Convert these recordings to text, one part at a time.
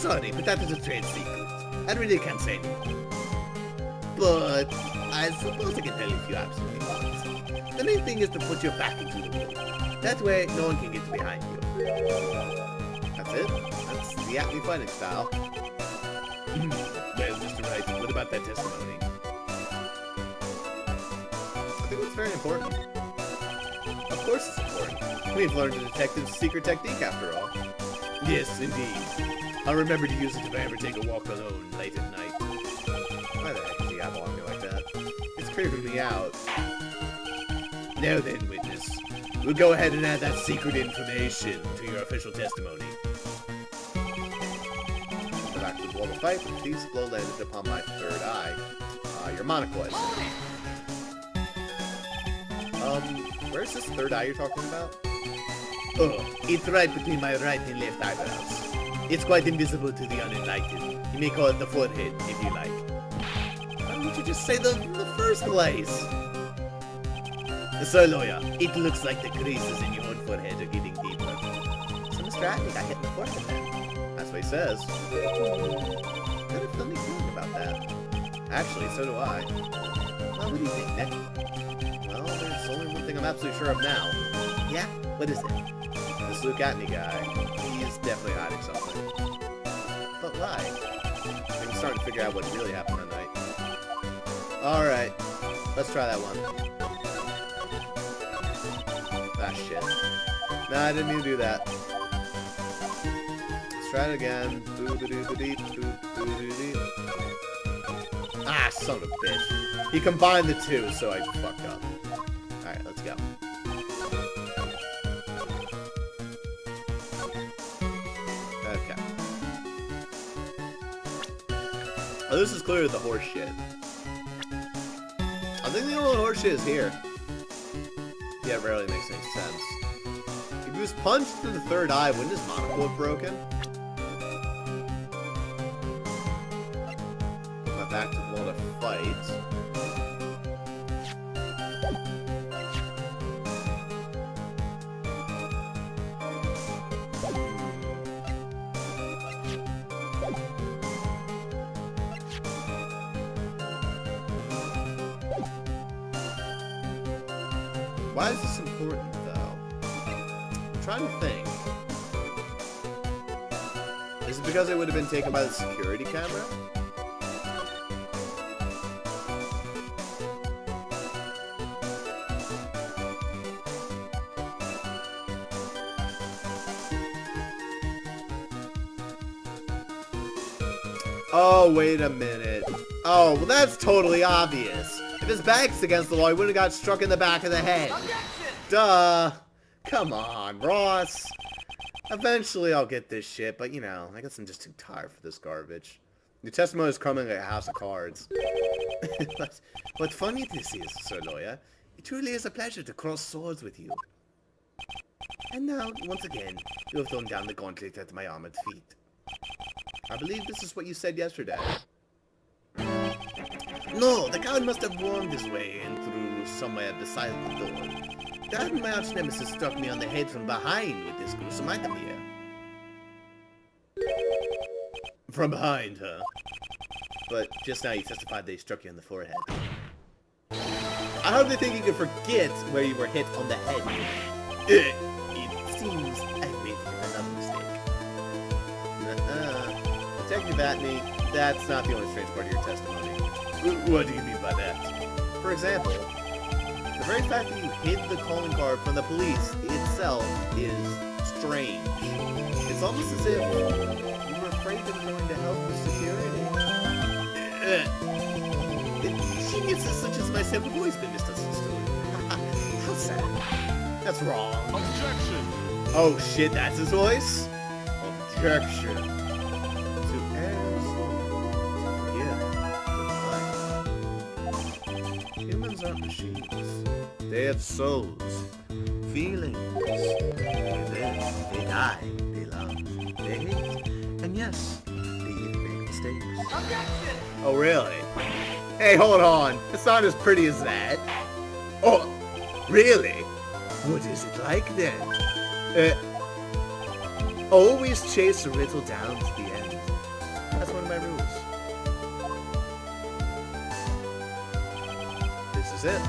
sorry, but that is a trade secret. I really can't say anymore. But I suppose I can tell you if you absolutely want. The main thing is to put your back into the wall. That way, no one can get behind you. That's it? That's the Acme fighting style. Well, Mr. Wright, what about that testimony? I think it's very important. Of course it's important. We've learned a detective's secret technique after all. Yes, indeed. I'll remember to use it if I ever take a walk alone late at night. Why the heck does he eyeball me like that? It's creeping me out. Now then, witness. We'll go ahead and add that secret information to your official testimony. Go back to the wall to fight. The thief's blow landed upon my third eye. Your monocle, I see. Where's this third eye you're talking about? Oh, it's right between my right and left eyebrows. It's quite invisible to the unenlightened. You may call it the forehead, if you like. Why don't you just say the first place? Sir Lawyer, it looks like the creases in your own forehead are getting deeper. So Mr. Acme got hit in the forehead then. That's what he says. Got a funny feeling about that. Actually, so do I. Well, what do you think, Nick? Well, there's only one thing I'm absolutely sure of now. Yeah? What is it? This Luke Acme guy, he's definitely hiding something. But why? I'm starting to figure out what really happened that night. Alright, let's try that one. Ah, shit. Nah, I didn't mean to do that. Let's try it again. Ah, son of a bitch. He combined the two, so I fucked up. Alright, let's go. Okay. Oh, this is clearly the horse shit. I think the only horse shit is here. Yeah, it rarely makes any sense. If he was punched through the third eye, wouldn't his monocle have broken? Put my back to the wall to fight. Why is this important, though? I'm trying to think. Is it because it would have been taken by the security camera? Oh, wait a minute. Oh, well that's totally obvious. If his back's against the wall, he would have got struck in the back of the head. Duh. Come on, Ross. Eventually I'll get this shit, but you know, I guess I'm just too tired for this garbage. Your testimony is coming like a house of cards. But what funny this is, Sir Lawyer. It truly is a pleasure to cross swords with you. And now, once again, you have thrown down the gauntlet at my armored feet. I believe this is what you said yesterday. No, the coward must have wormed his way in through somewhere beside the door. That my arch nemesis struck me on the head from behind with this gruesome item here. From behind, huh? But just now you testified they struck you on the forehead. I hardly think you can forget where you were hit on the head. It seems I made another mistake. Detective Atney, that's not the only strange part of your testimony. What do you mean by that? For example, the very fact that you hid the calling card from the police itself is strange. It's almost as if you were afraid they were going to help with security. Geniuses such as myself have always been misunderstood. How sad. That's wrong. Objection! Oh shit, that's his voice? Objection. Humans aren't machines. They have souls, feelings. They live, they die, they love, they hate, and yes, they even make mistakes. Objection! Oh, really? Hey, hold on. It's not as pretty as that. Oh, really? What is it like then? Always chase a riddle down to the end. it.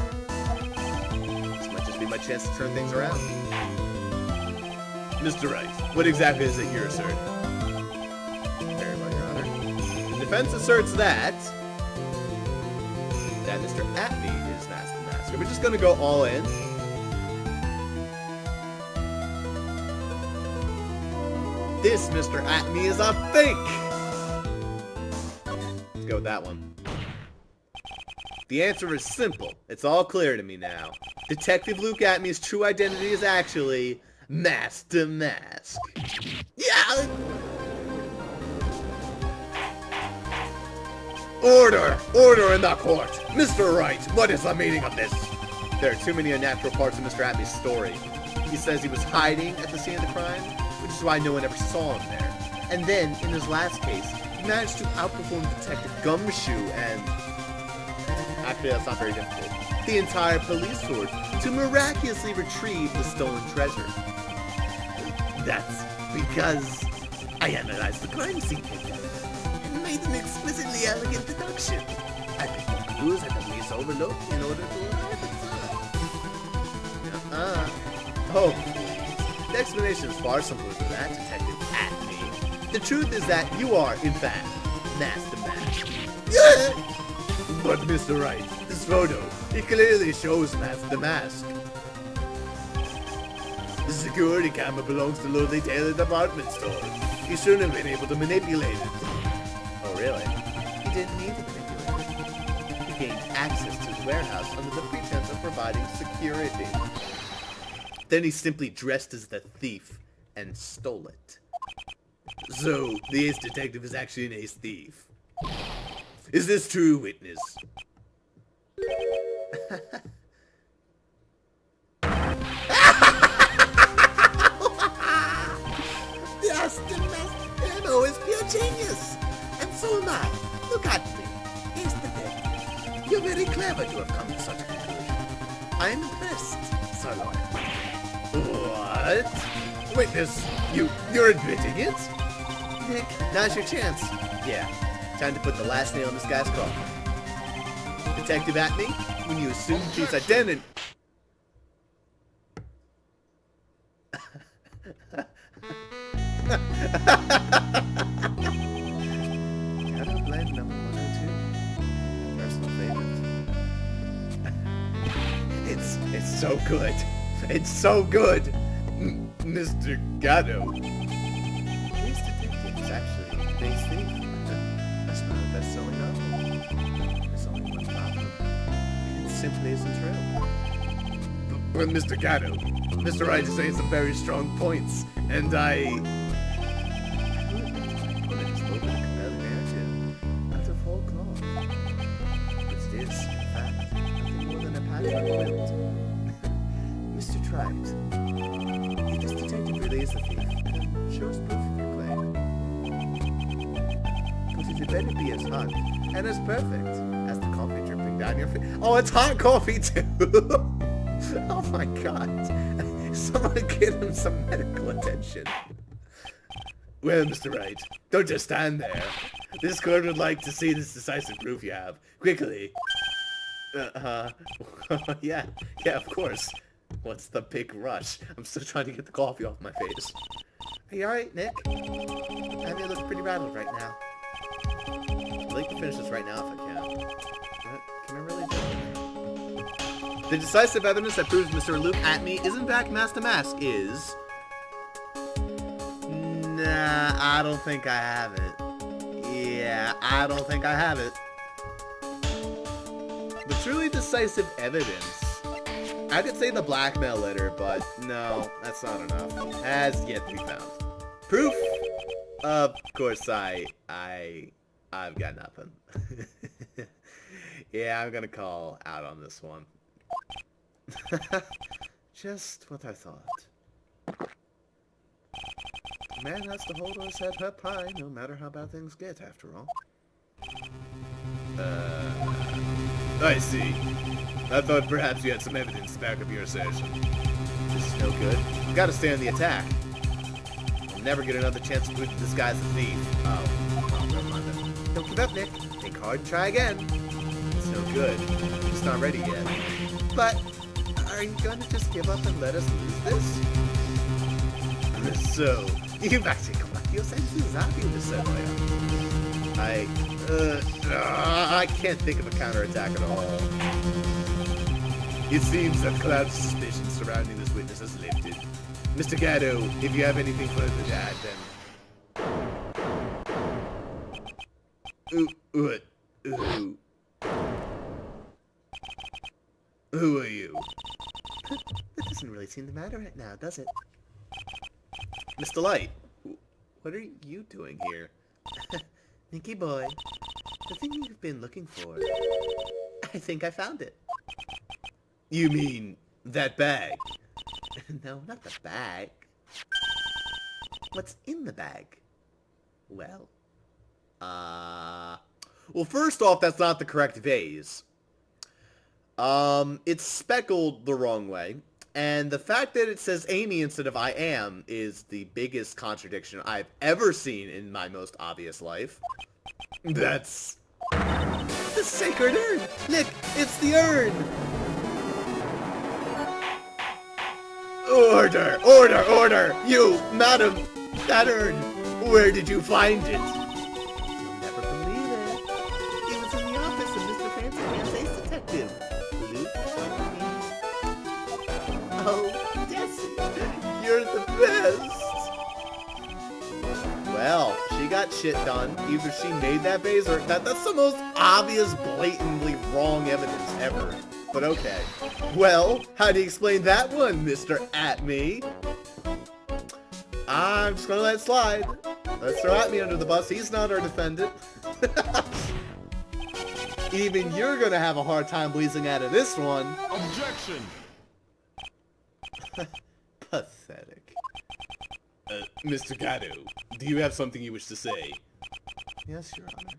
This might just be my chance to turn things around. Mr. Wright, what exactly is it you're asserting? Very well, Your Honor. The defense asserts that Mr. Atme is Master Masker. We're just gonna go all in. This Mr. Atme is a fake! Let's go with that one. The answer is simple. It's all clear to me now. Detective Luke Atme's true identity is actually Master Mask. Yeah! Order! Order in the court! Mr. Wright, what is the meaning of this? There are too many unnatural parts of Mr. Atme's story. He says he was hiding at the scene of the crime, which is why no one ever saw him there. And then, in his last case, he managed to outperform Detective Gumshoe and... Actually, that's not very difficult. The entire police force to miraculously retrieve the stolen treasure. That's because I analyzed the crime scene and made an explicitly elegant deduction. I picked up clues that the police overlooked in order to arrive at the Oh, the explanation is far simpler than that, Detective Atme. The truth is that you are, in fact, Master Mask. Yeah! But Mr. Wright, this photo, it clearly shows Master Mask. The security camera belongs to Lordly Taylor department store. You shouldn't have been able to manipulate it. Oh, really? He didn't need to manipulate it. He gained access to his warehouse under the pretense of providing security. Then he simply dressed as the thief and stole it. So, the ace detective is actually an ace thief. Is this true, witness? Yes, the Master is pure genius. And so am I. Look at me. Here's the thing. You're very clever to have come to such a conclusion. I'm impressed, Sir Lawyer. What? Witness, you're admitting it? Nick, now's your chance. Yeah. Time to put the last nail in this guy's coffin. Detective Atme, when you assume the thief's identity... Shadow Blend number 102. Personal favorite. It's so good. It's so good. Mr. Gatto. This detective is actually a base thief. That's not a best-selling novel. There's only one problem. It simply isn't true. But Mr. Gatto, Mr. Wright is saying some very strong points, and I... Out of whole cloth. It is, in fact, nothing more than a patchwork quilt. Mr. Wright, if this detective really is a thief, then show us proof of your claim. But it had better be as hot and as perfect as the coffee dripping down your face. Oh, it's hot coffee too! Oh my god. Someone get him some medical attention. Well, Mr. Wright, don't just stand there. This court would like to see this decisive proof you have. Quickly. Yeah, of course. What's the big rush? I'm still trying to get the coffee off my face. Are you alright, Nick? I mean, it looks pretty rattled right now. I'd like to finish this right now if I can. But can I really do it? The decisive evidence that proves Mr. Luke Atme is in fact Master Mask is... Nah, I don't think I have it. Yeah, I don't think I have it. The truly decisive evidence... I could say the blackmail letter, but no, that's not enough. Has yet to be found. Proof? Of course, I've got nothing. Yeah, I'm gonna call out on this one. Just what I thought. A man has to hold his head up high, no matter how bad things get, after all. I see. I thought perhaps you had some evidence to back up your assertion. This is no good. You gotta stay on the attack. I'll never get another chance to prove this guy's a thief. Oh, never mind then. Don't give up, Nick. Think hard, try again. It's no good. It's not ready yet. But, are you going to just give up and let us lose this? So, you've actually come back to your senses, have you, Mr. Player? I can't think of a counterattack at all. It seems that cloud suspicion surrounding this witness has lifted. Mr. Gatto, if you have anything further to add, then... Who are you? That doesn't really seem to matter right now, does it? Mr. Light, what are you doing here? Nicky boy, the thing you've been looking for. I think I found it. You mean that bag? No, not the bag. What's in the bag? Well, well, first off, that's not the correct vase. It's speckled the wrong way. And the fact that it says Amy instead of I am is the biggest contradiction I've ever seen in my most obvious life. That's... the sacred urn! Nick, it's the urn! Order! Order! Order! You, madam! That urn! Where did you find it? You'll never believe it. It was in the office of Mr. Fancy Man's ace detective. Luke, oh, Desi, you're the best! Well, she got shit done. Either she made that vase or... That's the most obvious, blatantly wrong evidence ever. But okay. Well, how do you explain that one, Mr. At-Me? I'm just gonna let it slide. Let's throw At-Me under the bus. He's not our defendant. Even you're gonna have a hard time wheezing out of this one. Objection! Pathetic. Mr. Gatto, do you have something you wish to say? Yes, Your Honor.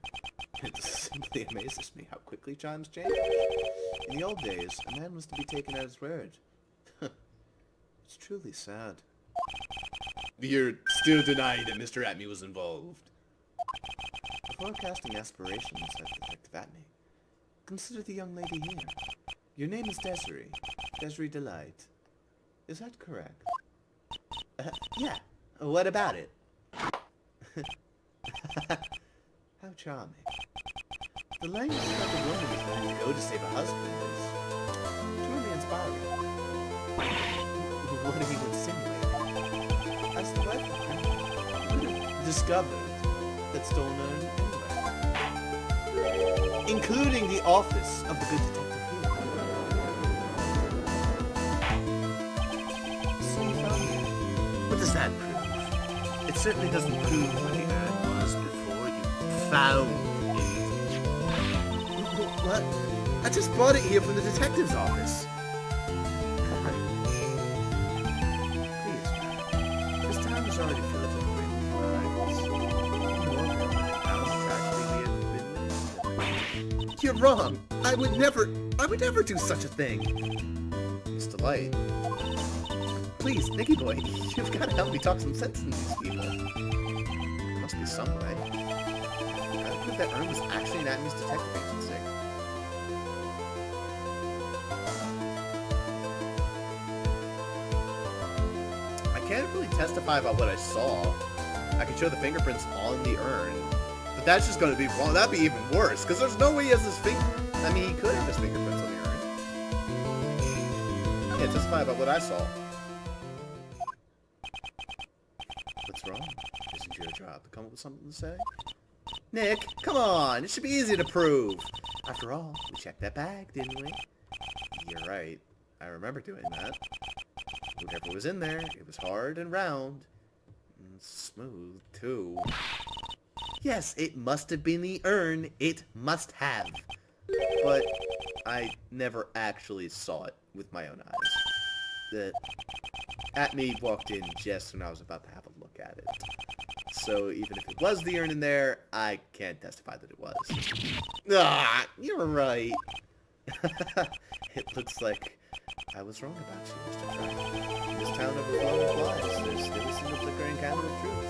It simply amazes me how quickly times change. In the old days, a man was to be taken at his word. It's truly sad. You're still denying that Mr. At-Me was involved. Before casting aspirations at Detective At-Me, consider the young lady here. Your name is Desiree. Desiree Delight. Is that correct? Yeah. What about it? How charming. The language that the woman is willing to go to save a husband is truly inspiring. What are you insinuating? As the wife discovered that stolen anywhere, including the office of the good detective here. So you found it. What does that prove? It certainly doesn't prove what the urn was before you found it. What? I just brought it here from the detective's office. Please, man. This town is already filled with great crimes. You're wrong. I would never do such a thing. Mr. Light. Please, Nicky boy, you've got to help me talk some sense into these people. There must be some way. I don't think that urn was actually an At-Me's detective agency. I can't really testify about what I saw. I could show the fingerprints on the urn, but that's just going to be wrong. That'd be even worse, because there's no way he has his finger... I mean, he could have his fingerprints on the urn. I can't testify about what I saw. What's wrong? Isn't your job to come up with something to say? Nick, come on! It should be easy to prove! After all, we checked that bag, didn't we? You're right. I remember doing that. Whatever was in there, it was hard and round. And smooth, too. Yes, it must have been the urn. It must have. But I never actually saw it with my own eyes. The At-Me walked in just when I was about to have a look at it. So even if it was the urn in there, I can't testify that it was. Ah, you're right. It looks like I was wrong about you, Mr. Wright. In this town of overflowing lies, there's still some flickering candle of truth.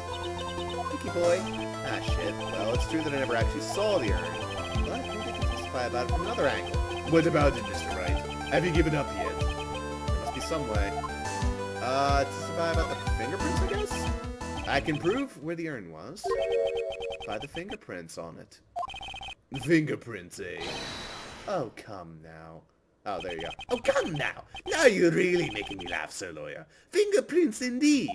Nicky boy. Ah, shit. Well, it's true that I never actually saw the urn. But maybe I can testify testify about it from another angle. What about it, Mr. Wright? Have you given up yet? There must be some way. Testify about the fingerprints, I guess? I can prove where the urn was by the fingerprints on it. Fingerprints, eh? Oh, come now. Oh, there you go. Oh, come now. Now you're really making me laugh, Sir Lawyer. Fingerprints indeed.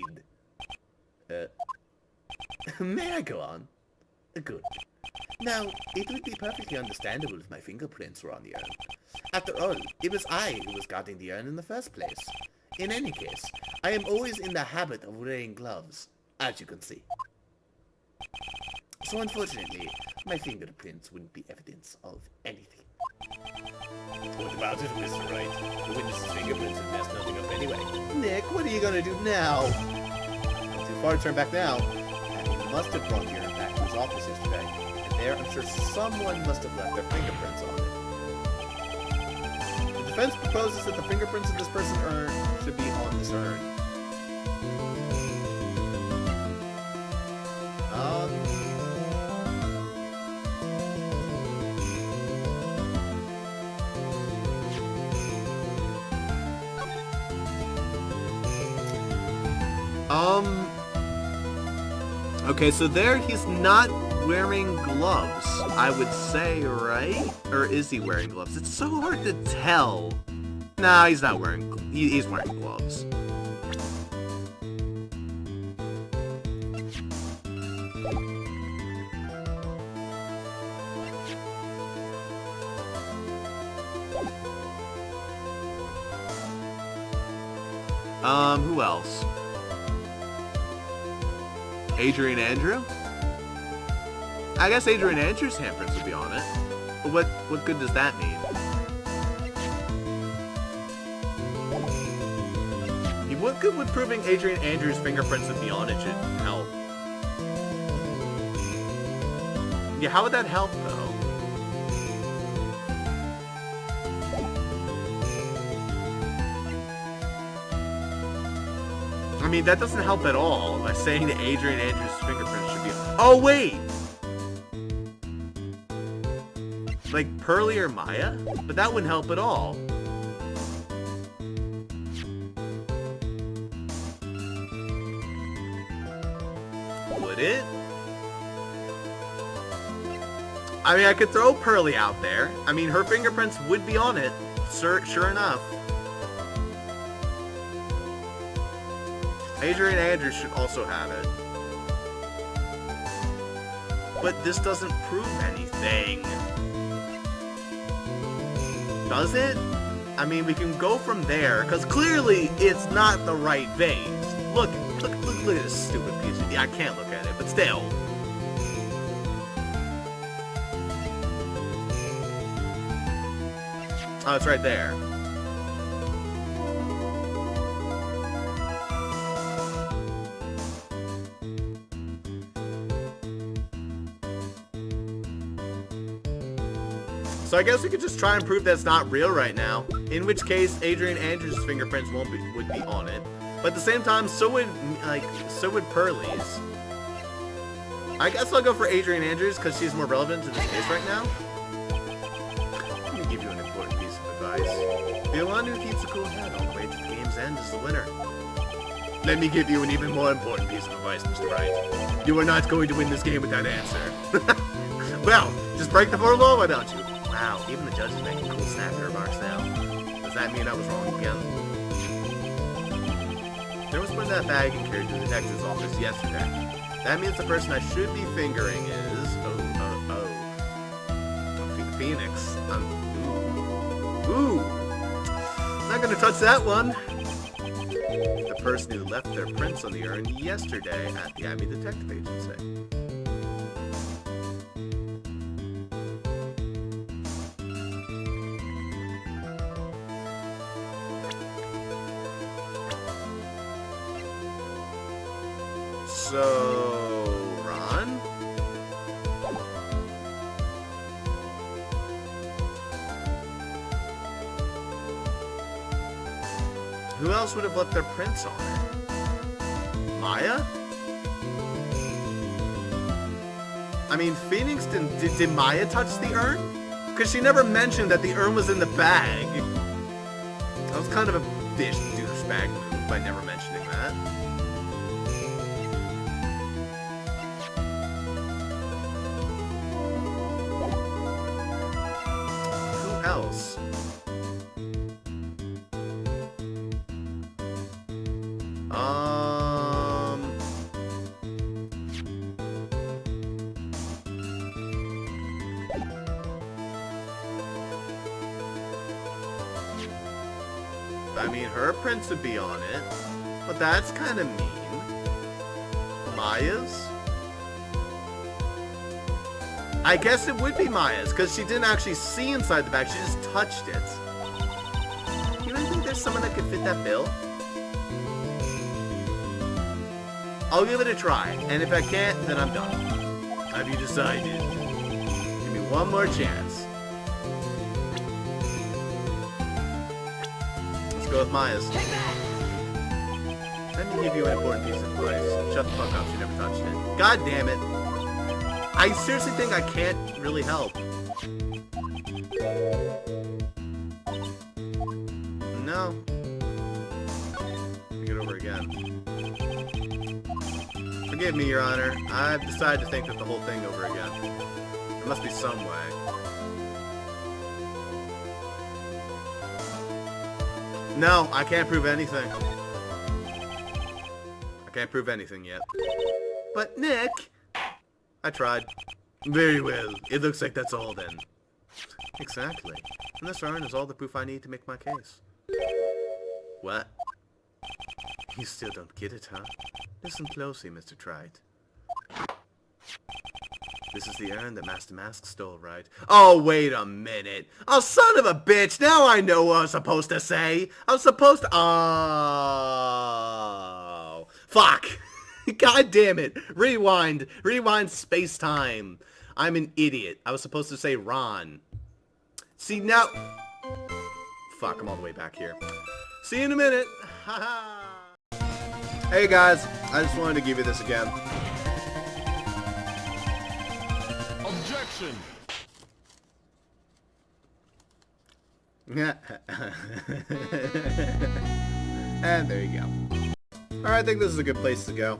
May I go on? Good. Now, it would be perfectly understandable if my fingerprints were on the urn. After all, it was I who was guarding the urn in the first place. In any case, I am always in the habit of wearing gloves, as you can see. So unfortunately, my fingerprints wouldn't be evidence of anything. What about it, Mr. Wright? The witness's fingerprints have messed nothing up anyway. Nick, what are you gonna do now? Not too far to turn back now. He must have brought the urn back to his office yesterday. And there, I'm sure someone must have left their fingerprints on it. The defense proposes that the fingerprints of this person's urn should be on this urn. Okay, so there he's not wearing gloves, I would say, right? Or is he wearing gloves? It's so hard to tell. Nah, he's not wearing, he's wearing gloves. Who else? Adrian Andrew? I guess Adrian Andrew's handprints would be on it. But what good does that mean? What good would proving Adrian Andrews' fingerprints would be on it should help? Yeah, how would that help though? I mean, that doesn't help at all by saying that Adrian Andrews' fingerprints should be... Oh, wait! Like, Pearly or Maya? But that wouldn't help at all. Would it? I mean, I could throw Pearly out there. I mean, her fingerprints would be on it. Sure enough. Adrian Andrews should also have it. But this doesn't prove anything. Does it? I mean, we can go from there, because clearly it's not the right vase. Look at this stupid piece of... Yeah, I can't look at it, but still. Oh, it's right there. So I guess we could just try and prove that's not real right now. In which case, Adrian Andrews' fingerprints would be on it. But at the same time, so would Pearly's. I guess I'll go for Adrian Andrews because she's more relevant to this case right now. Let me give you an important piece of advice. The one who keeps a cool head all the way to the game's end is the winner. Let me give you an even more important piece of advice, Mr. Wright. You are not going to win this game with that answer. Well, just break the fourth law, why don't you? Wow, even the judge is making cool snappy remarks now. Does that mean I was wrong again? There was put in that bag and carried to the detective's office yesterday. That means the person I should be fingering is... Phoenix. Ooh. Not gonna touch that one. The person who left their prints on the urn yesterday at the Abbey Detective Agency. So, Ron? Who else would have left their prints on it? Maya? I mean, Phoenix did Maya touch the urn? Because she never mentioned that the urn was in the bag. That was kind of a bitch douchebag move by never mentioning that. Who else? I mean, her prints would be on it, but that's kind of mean. Maya's? I guess it would be Maya's, because she didn't actually see inside the bag, she just touched it. You really think there's someone that could fit that bill? I'll give it a try, and if I can't, then I'm done. Have you decided? Give me one more chance. Go with Maya's. Let me give you an important piece of advice. Shut the fuck up, she never touched it. God damn it. I seriously think I can't really help. No. Think it over again. Forgive me, Your Honor. I've decided to think of the whole thing over again. There must be some way. No, I can't prove anything. I can't prove anything yet. But, Nick... I tried. Very well. It looks like that's all then. Exactly. And this urn is all the proof I need to make my case. What? You still don't get it, huh? Listen closely, Mr. Wright. This is the urn that Master Mask stole, right? Oh, wait a minute. Oh, son of a bitch. Now I know what I was supposed to say. I was supposed to... Oh. Fuck. God damn it. Rewind. Rewind space-time. I'm an idiot. I was supposed to say Ron. See, now... Fuck, I'm all the way back here. See you in a minute. Haha. Hey, guys. I just wanted to give you this again. Objection! And there you go. Alright, I think this is a good place to go.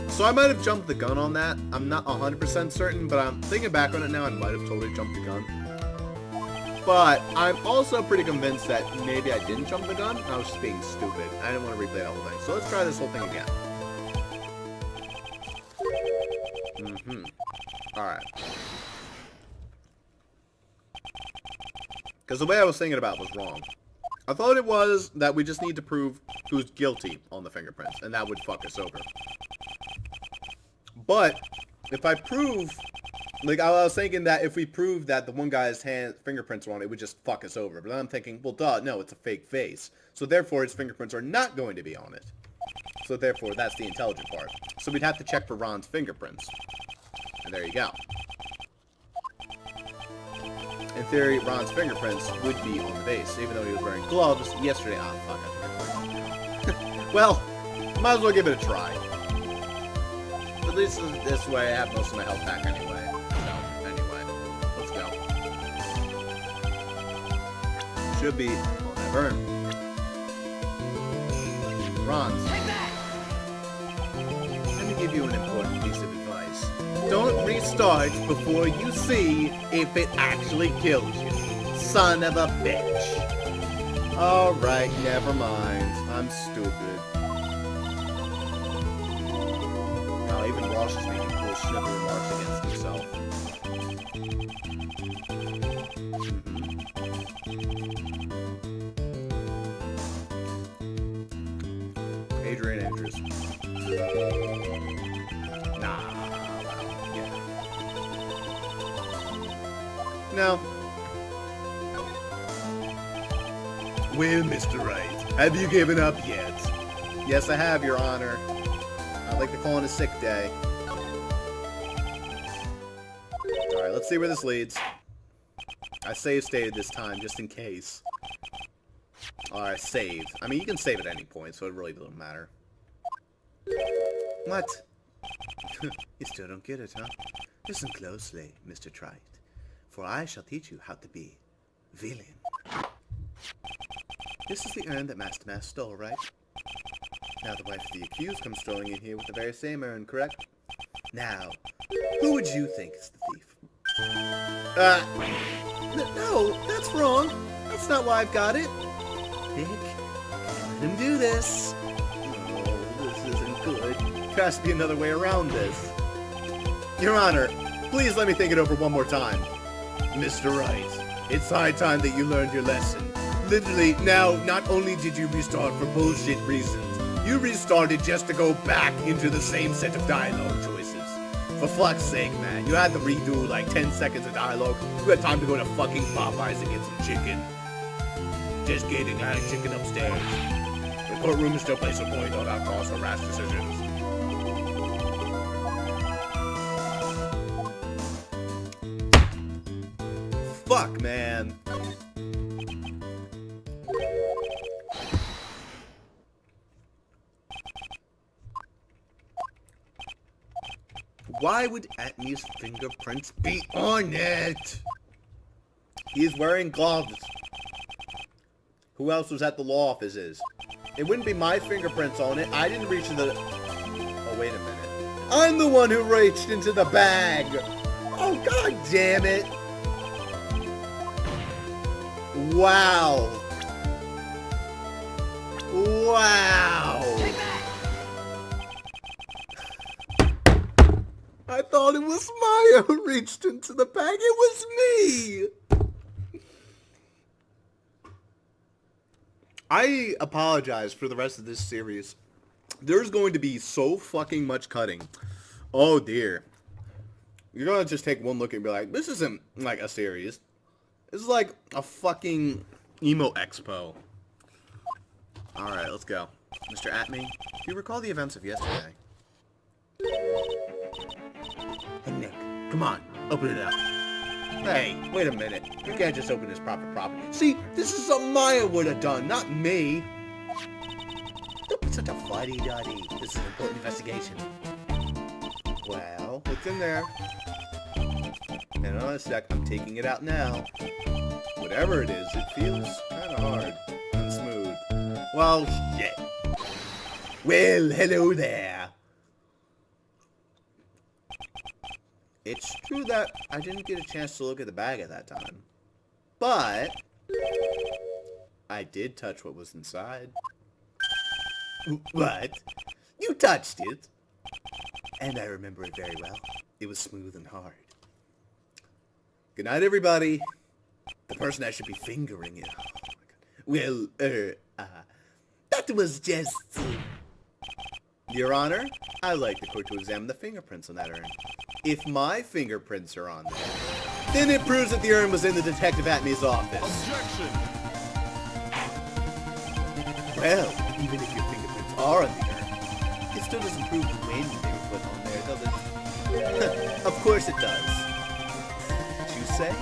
So I might have jumped the gun on that. I'm not 100% certain, but I'm thinking back on it now, I might have totally jumped the gun. But I'm also pretty convinced that maybe I didn't jump the gun, and I was just being stupid. I didn't want to replay the whole thing. So let's try this whole thing again. Alright. Because the way I was thinking about it was wrong. I thought it was that we just need to prove who's guilty on the fingerprints, and that would fuck us over. But, if I prove... Like, I was thinking that if we proved that the one guy's fingerprints were on it, it would just fuck us over. But then I'm thinking, well, duh, no, it's a fake face. So therefore, his fingerprints are not going to be on it. So therefore, that's the intelligent part. So we'd have to check for Ron's fingerprints. And there you go. In theory, Ron's fingerprints would be on the base, even though he was wearing gloves yesterday. Ah, fuck, I think well, might as well give it a try. At least this way, I have most of my health back anyway. So, anyway, let's go. Should be on that burn. Ron's. Take that! Let me give you an important piece of advice. Don't restart before you see if it actually kills you. Son of a bitch. Alright, never mind. I'm stupid. Oh, even Ross is making cool snippy remarks against himself. Adrian Andrews. Nah. No. Well, Mr. Wright, have you given up yet? Yes, I have, Your Honor. I'd like to call in a sick day. Alright, let's see where this leads. I save stated this time, just in case. Alright, save. I mean, you can save at any point, so it really doesn't matter. What? You still don't get it, huh? Listen closely, Mr. Wright. for I shall teach you how to be villain. This is the urn that Master Mask stole, right? Now the wife of the accused comes strolling in here with the very same urn, correct? Now, who would you think is the thief? No, that's wrong. That's not why I've got it. Nick, let him do this. Oh, this isn't good. There has to be another way around this. Your Honor, please let me think it over one more time. Mr. Wright, it's high time that you learned your lesson. Literally, now, not only did you restart for bullshit reasons, you restarted just to go back into the same set of dialogue choices. For fuck's sake, man, you had to redo like 10 seconds of dialogue. You had time to go to fucking Popeyes and get some chicken. Just kidding, I had chicken upstairs. The courtroom is still place of point on our cause for rash decisions. Fuck, man. Why would Atmi's fingerprints be on it? He's wearing gloves. Who else was at the law offices? It wouldn't be my fingerprints on it. I didn't reach into the... Oh, wait a minute. I'm the one who reached into the bag. Oh, god damn it. Wow. Wow. I thought it was Maya who reached into the bag. It was me. I apologize for the rest of this series. There's going to be so fucking much cutting. Oh dear. You're going to just take one look and be like, this isn't like a series. This is like a fucking emo expo. Alright, let's go. Mr. Atmi, do you recall the events of yesterday? Hey Nick, come on, open it up. Hey, wait a minute. You can't just open this private property. See, this is something Maya would have done, not me. Don't be such a fuddy-duddy. This is an important investigation. Well, what's in there? And on a sec, I'm taking it out now. Whatever it is, it feels kind of hard and smooth. Well, shit. Well, hello there. It's true that I didn't get a chance to look at the bag at that time. But I did touch what was inside. What? You touched it? And I remember it very well. It was smooth and hard. Good night, everybody. The person I should be fingering it. Oh my God. Well, that was just... Your Honor, I'd like the court to examine the fingerprints on that urn. If my fingerprints are on there, then it proves that the urn was in the Detective Atmi's office. Objection! Well, even if your fingerprints are on the urn, it still doesn't prove when they were put on there, does it? Of course it does. Did you say?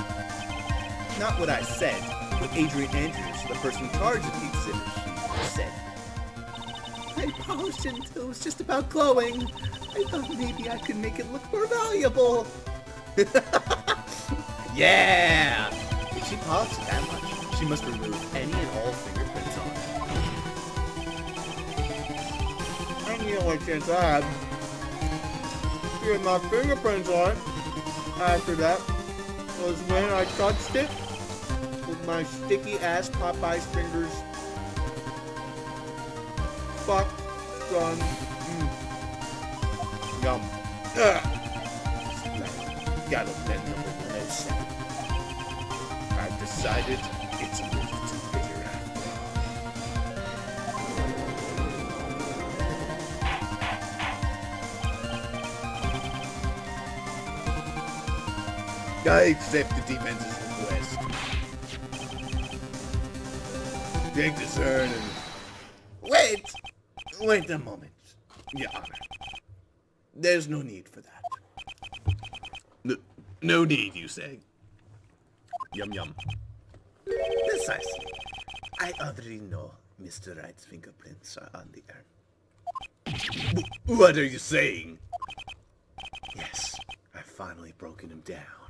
Not what I said, but Adrian Andrews, the person in charge of the exhibit, said. I polished it until it was just about glowing. I thought maybe I could make it look more valuable. Yeah! If she polished it that much, she must remove any and all fingerprints on it. And the only chance I had to get my fingerprints on it after that was when I touched it with my sticky ass Popeye's fingers. Fuck, done. Yum. Gotta bend number 107. I've decided it's a little too bitter after all. I accept the defense's request. Take this urn and... Wait a moment, Your Honor. There's no need for that. No need, you say? Yum yum. Precisely. I already know Mr. Wright's fingerprints are on the urn. What are you saying? Yes, I've finally broken him down.